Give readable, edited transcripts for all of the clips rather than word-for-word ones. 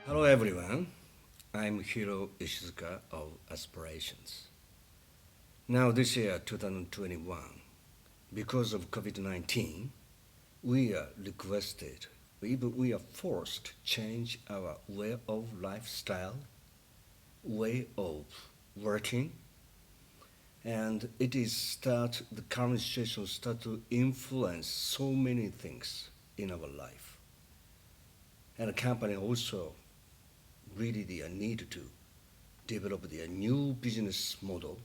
Hello everyone, I'm Hiro Ishizuka of Aspirations. Now this year 2021, because of COVID-19, we are requested, even we are forced to change our way of lifestyle, way of working, and the current situation start to influence so many things in our life. And the company also really the need to develop the new business model,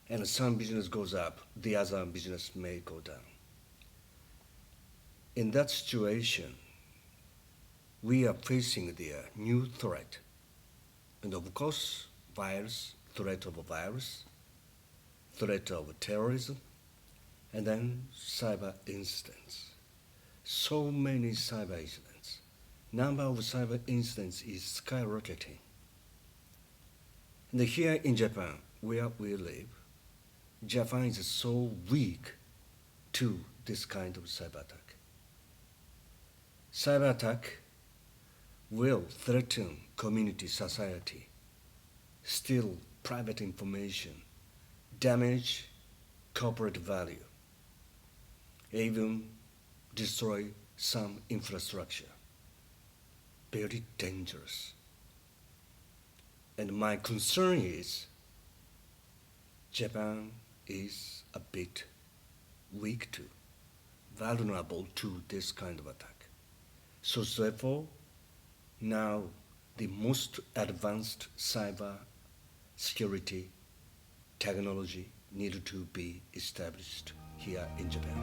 and some business goes up, the other business may go down. In that situation, we are facing the new threat, and of course, threat of a virus, threat of terrorism, and then cyber incidents. So many cyber incidents. Number of cyber incidents is skyrocketing. And here in Japan, where we live, Japan is so weak to this kind of cyber attack. Cyber attack will threaten community society, steal private information, damage corporate value, even destroy some infrastructure. Very dangerous. And my concern is Japan is a bit weak to, vulnerable to this kind of attack. So therefore, now the most advanced cyber security technology needed to be established here in Japan.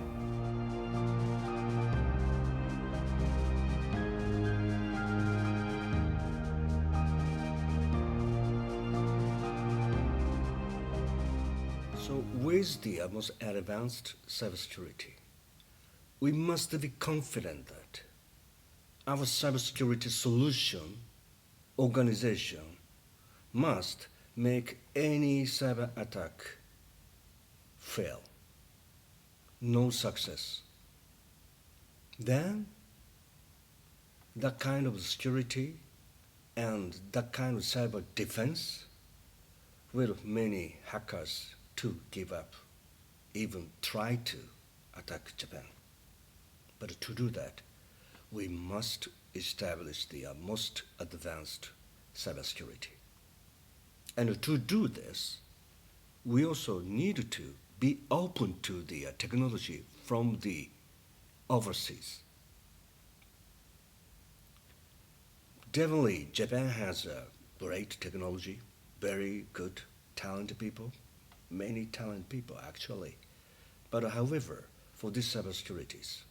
So with the most advanced cybersecurity, we must be confident that our cybersecurity solution organization must make any cyber attack fail, no success. Then that kind of security and that kind of cyber defense will many hackers to give up, even try to attack Japan. But to do that, we must establish the most advanced cybersecurity. And to do this, we also need to be open to the technology from the overseas. Definitely, Japan has a great technology, very good, talented people, many talented people actually. But however, for these cybersecurities,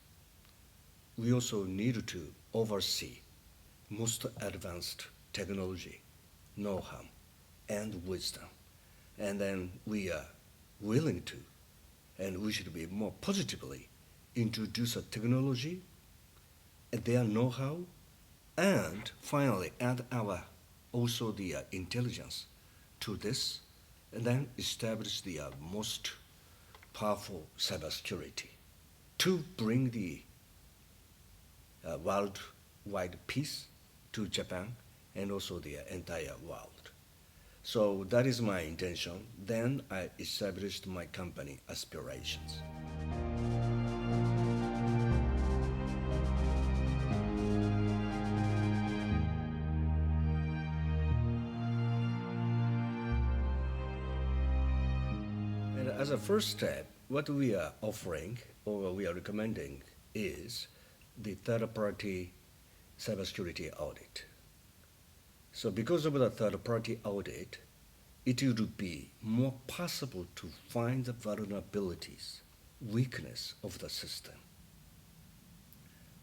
we also need to oversee most advanced technology, know-how, and wisdom. And then we are willing to, and we should be more positively introduce a technology and their know-how, and finally add our also the intelligence to this, and then establish the most powerful cybersecurity to bring the worldwide peace to Japan and also the entire world. So that is my intention. Then I established my company Aspirations. And as a first step, what we are offering or we are recommending is the third party cybersecurity audit. So because of the third party audit, it would be more possible to find the vulnerabilities, weakness of the system.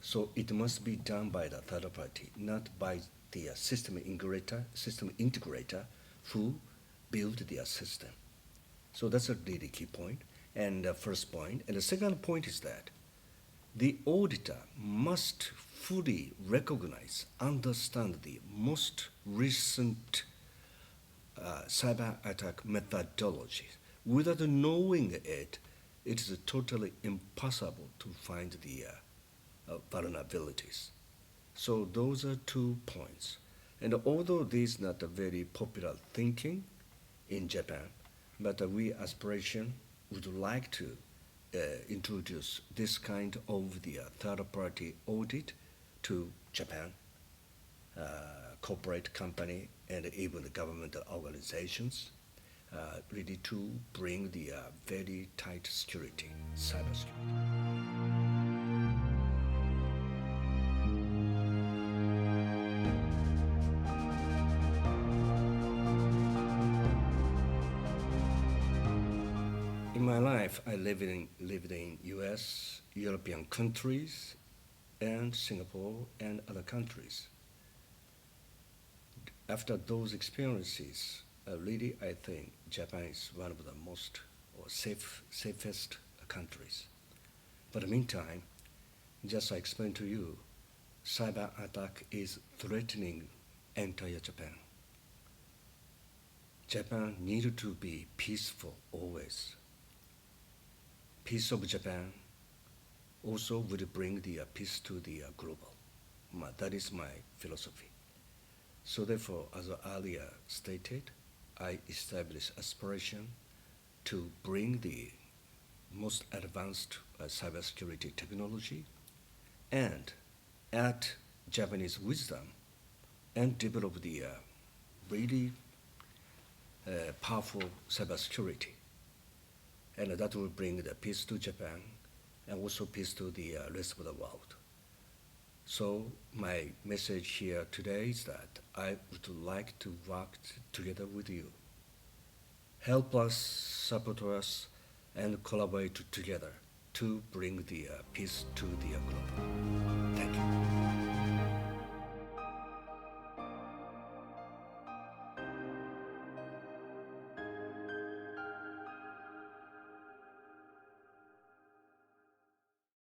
So it must be done by the third party, not by the system integrator who built the system. So that's a really key point. And the first point. And the second point is that the auditor must fully recognize, understand the most recent cyber attack methodology. Without knowing it, it is totally impossible to find the vulnerabilities. So those are 2 points. And although this is not a very popular thinking in Japan, but we aspiration would like to introduce this kind of the third-party audit to Japan, corporate company, and even the government organizations, really to bring the very tight security, cyber security. In my life, I lived in U.S., European countries, and Singapore and other countries. After those experiences, really, I think Japan is one of the most or safest countries. But in the meantime, just I explained to you, cyber attack is threatening entire Japan. Japan needed to be peaceful always. Peace of Japan also would bring the peace to the global. That is my philosophy. So therefore, as I earlier stated, I established aspiration to bring the most advanced cybersecurity technology and add Japanese wisdom and develop the really powerful cybersecurity. And that will bring the peace to Japan and also peace to the rest of the world. So my message here today is that I would like to work together with you. Help us, support us, and collaborate together to bring the peace to the global.